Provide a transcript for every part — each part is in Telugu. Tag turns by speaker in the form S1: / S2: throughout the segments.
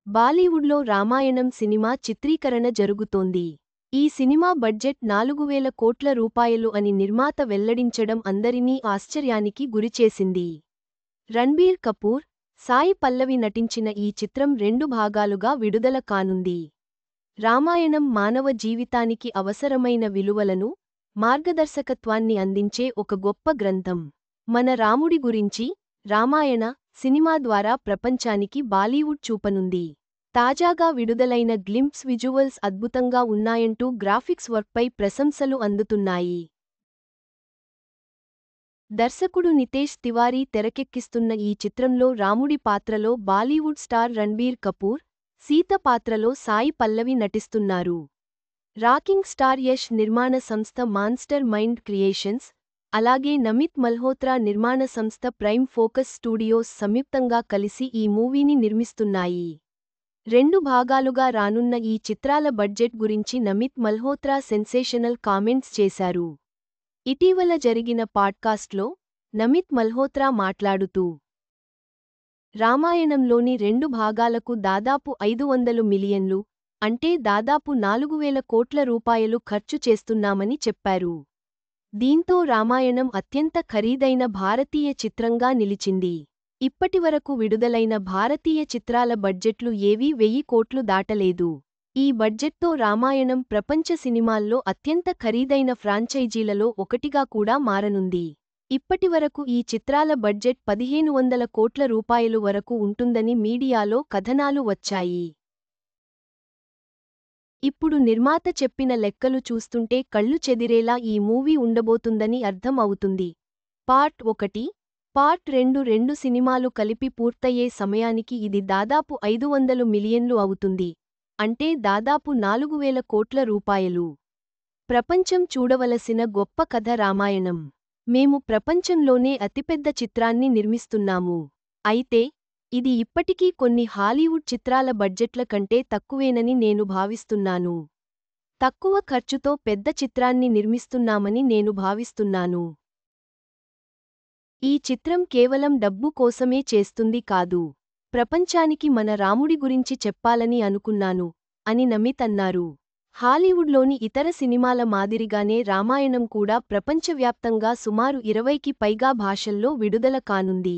S1: బాలీవుడ్లో రామాయణం సినిమా చిత్రీకరణ జరుగుతోంది. ఈ సినిమా బడ్జెట్ 4,000 కోట్ల రూపాయలు అని నిర్మాత వెల్లడించడం అందరినీ ఆశ్చర్యానికి గురిచేసింది. రణ్బీర్ కపూర్, సాయి పల్లవి నటించిన ఈ చిత్రం 2 భాగాలుగా విడుదల కానుంది. రామాయణం మానవ జీవితానికి అవసరమైన విలువలను, మార్గదర్శకత్వాన్ని అందించే ఒక గొప్ప గ్రంథం. మన రాముడి గురించి రామాయణ సినిమా ద్వారా ప్రపంచానికి బాలీవుడ్ చూపనుంది. తాజాగా విడుదలైన గ్లింప్స్ విజువల్స్ అద్భుతంగా ఉన్నాయంటూ గ్రాఫిక్స్ వర్క్పై ప్రశంసలు అందుతున్నాయి. దర్శకుడు నితేష్ తివారీ తెరకెక్కిస్తున్న ఈ చిత్రంలో రాముడి పాత్రలో బాలీవుడ్ స్టార్ రణ్బీర్ కపూర్, సీత పాత్రలో సాయి పల్లవి నటిస్తున్నారు. రాకింగ్ స్టార్ యష్ నిర్మాణ సంస్థ మాన్స్టర్ మైండ్ క్రియేషన్స్, అలాగే నమిత్ మల్హోత్రా నిర్మాణ సంస్థ ప్రైమ్ ఫోకస్ స్టూడియోస్ సంయుక్తంగా కలిసి ఈ మూవీని నిర్మిస్తున్నాయి. 2 భాగాలుగా రానున్న ఈ చిత్రాల బడ్జెట్ గురించి నమిత్ మల్హోత్రా సెన్సేషనల్ కామెంట్స్ చేశారు. ఇటీవల జరిగిన పాడ్కాస్ట్లో నమిత్ మల్హోత్రా మాట్లాడుతూ, రామాయణంలోని 2 భాగాలకు దాదాపు 500 మిలియన్లు, అంటే దాదాపు 4,000 కోట్ల రూపాయలు ఖర్చు చేస్తున్నామని చెప్పారు. దీంతో రామాయణం అత్యంత ఖరీదైన భారతీయ చిత్రంగా నిలిచింది. ఇప్పటివరకు విడుదలైన భారతీయ చిత్రాల బడ్జెట్లు ఏవీ 1000 కోట్లు దాటలేదు. ఈ బడ్జెట్తో రామాయణం ప్రపంచ సినిమాల్లో అత్యంత ఖరీదైన ఫ్రాంచైజీలలో ఒకటిగా కూడా మారనుంది. ఇప్పటివరకు ఈ చిత్రాల బడ్జెట్ 1,500 కోట్ల రూపాయలు వరకు ఉంటుందని మీడియాలో కథనాలు వచ్చాయి. ఇప్పుడు నిర్మాత చెప్పిన లెక్కలు చూస్తుంటే కళ్ళు చెదిరేలా ఈ మూవీ ఉండబోతుందని అర్థం అవుతుంది. పార్ట్ 1, పార్ట్ 2 సినిమాలు కలిపి పూర్తయ్యే సమయానికి ఇది దాదాపు 500 మిలియన్లు అవుతుంది. అంటే దాదాపు 4,000 కోట్ల రూపాయలు. ప్రపంచం చూడవలసిన గొప్ప కథ రామాయణం. మేము ప్రపంచంలోనే అతిపెద్ద చిత్రాన్ని నిర్మిస్తున్నాము. అయితే ఇది ఇప్పటికీ కొన్ని హాలీవుడ్ చిత్రాల బడ్జెట్ల కంటే తక్కువేనని నేను భావిస్తున్నాను. తక్కువ ఖర్చుతో పెద్ద చిత్రాన్ని నిర్మిస్తున్నామని నేను భావిస్తున్నాను. ఈ చిత్రం కేవలం డబ్బు కోసమే చేస్తుంది కాదు. ప్రపంచానికి మన రాముడి గురించి చెప్పాలని అనుకున్నాను అని నమిత్ అన్నారు. హాలీవుడ్లోని ఇతర సినిమాల మాదిరిగానే రామాయణం కూడా ప్రపంచవ్యాప్తంగా సుమారు 20కి పైగా భాషల్లో విడుదల కానుంది.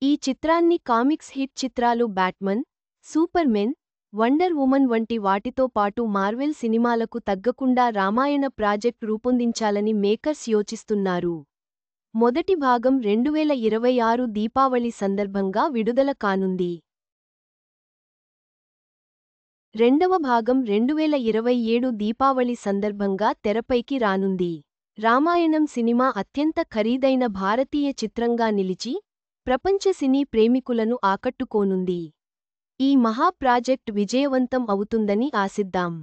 S1: ఈ చిత్రాన్ని కామిక్స్ హిట్ చిత్రాలు బ్యాట్మన్, సూపర్మెన్, వండర్ వుమన్ వంటి వాటితో పాటు మార్వెల్ సినిమాలకు తగ్గకుండా రామాయణ ప్రాజెక్ట్ రూపొందించాలని మేకర్స్ యోచిస్తున్నారు. మొదటి భాగం 2026 దీపావళి సందర్భంగా విడుదల కానుంది. రెండవ భాగం 2027 దీపావళి సందర్భంగా తెరపైకి రానుంది. రామాయణం సినిమా అత్యంత ఖరీదైన భారతీయ చిత్రంగా నిలిచి ప్రపంచ సినీ ప్రేమికులను ఆకట్టుకోనుంది. ఈ మహా ప్రాజెక్ట్ విజయవంతం అవుతుందని ఆశిద్దాం.